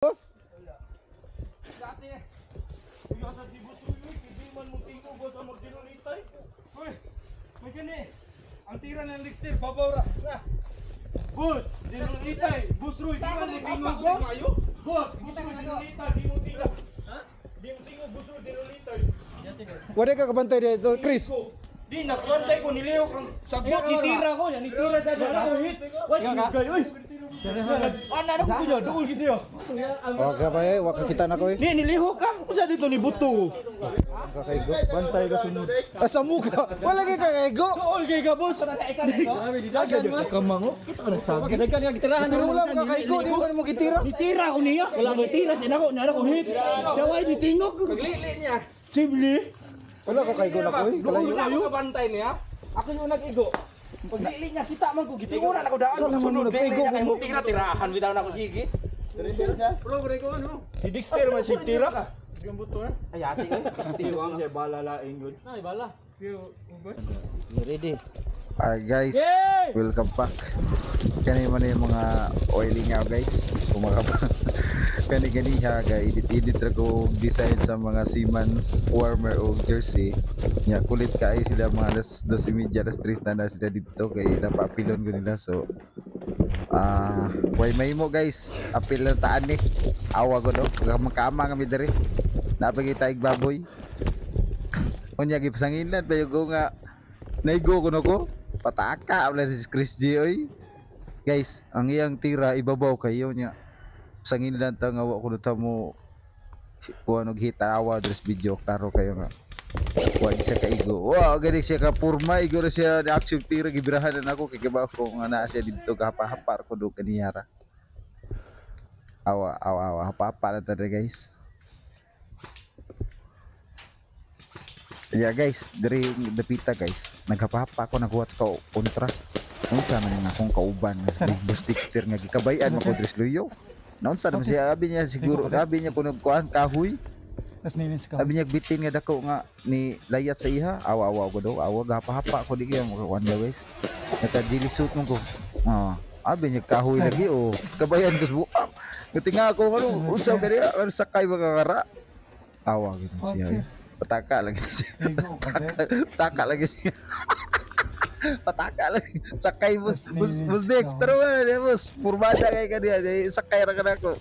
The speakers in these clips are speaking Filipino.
Bos. Dati eh. Yung sa sibot ko yun, hindi man mo tingko ko sa magdinulitay. Uy, may gani. Ang tira ng lifter, babawra na. Bus, dinulitay. Bus Roy, di man mo tingko ko. Bus Roy, dinulitay, di mo tingko. Ha? Di mo tingko, Bus Roy, dinulitay. Wala ka kabantay dito, Chris. Di, nagbantay ko, niliw kang sagot, nitira ko yan, nitira sa dyan ako hit. Wait, gay, uy. Ano ko dyan, doon kita yun. Wag ka pa wag ka kita na ko eh. Ni, niliho ka, kung saan dito ni Buto? Kakaigo. Bantay ka sunod. Sa muka. Wala kay kakaigo. All kay ka, boss. Kamango. Dagan nga gitirahan Pero wala mo kakaigo, di mo kitira. Nitira ko niya. Wala ko tira, nara ko hit. Jaway ditingog. Paglili niya. Sibli. Wala kakaigo na ko eh. Doon na ako kabantay niya. Ako yung nag-igo. Paglili niya, kita man ko gitiura na ko daan. Sunod nag-igo mo tira tirahan bitaw na ko sige. Si Dexter man si tira ka. Yung buto na. Ay ate ko. Kastiwang siya bala laing good. Ay bala. Ready. Guys, welcome back. Kani man yung mga oiling nga guys. Kumaga pa. Kani ha guys, edit ra ko design sa mga Siemens warmer o jersey. Nya kulit kay sila mga alas 12:30 alas 3 na sila dito kay napapilon ko nila so way may mo guys, apil na taan ni. Awa ko do, magkama kami diri. Napagita ig baboy. Unya gipasangilan payo ko nga naigo ko nako. Pataka wala si Chris G oy. Guys, ang iyang tira ibabaw kayo nya. Sangilan ta nga wa ko ta mo kuan og hitawa dres video klaro kayo nga. Wa siya kaigo. Wow, gani siya ka purma igo ra siya na action tira gibrahan na ako kay gibaw ko nga naa siya didto gahapa-hapar ko do kaniyara. Awa hapa-hapa na ta guys. Yeah guys, dari dapita guys. Naghapapa ako naghuwat ko kontra. Unsa man akong kauban big boss Dexter nga gikabayan mo ko Dres Luyo. Naunsa naman siya abi niya siguro, abi niya punog kuan kahoy. Abi niya bitin nga dako nga ni layat sa iha. Awa ko do, awa gahapa-hapa ko di kaya mo kuan guys. Nata dilisut mo ko. Abi niya kahoy lagi o kabayan ko buak. Katinga ako ano, unsa kani sakay mga kara. Awa gid siya. Pataka lagi siya. Pataka lagi siya. Pataka lagi. Sakay bus Dexter man dia bus. Purbada kay kaniya, sakay ra kanako.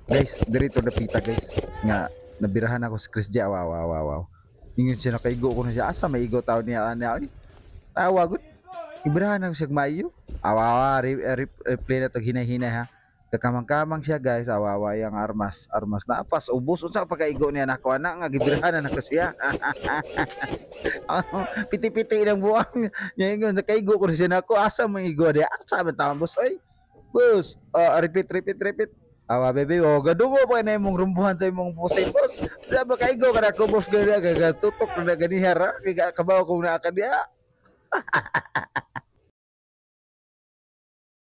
Guys, dirito dapita guys. Nga nabirahan ako si Chris J. Wow. Ingon siya nakaigo ko na siya. Asa may igo tao niya ani. Tawa gud. Ibirahan ako siya maayo. Replay na tag hinay-hinay ha. Kakamang-kamang siya guys. Awawa yang armas na apas ubos unsa pagkaigo niya nako ana nga gibirahan na siya. Piti-piti lang buang. Nya ingon nakaigo ko na siya nako asa may igo dia. Asa man taon boss oy. Boss, repeat. Awa bebe, gado mo pa na imong rumbuhan sa imong pusin boss. Sabi kaigo ka na ko boss gaya tutok na gani hara kay kabaw ko na ka dia.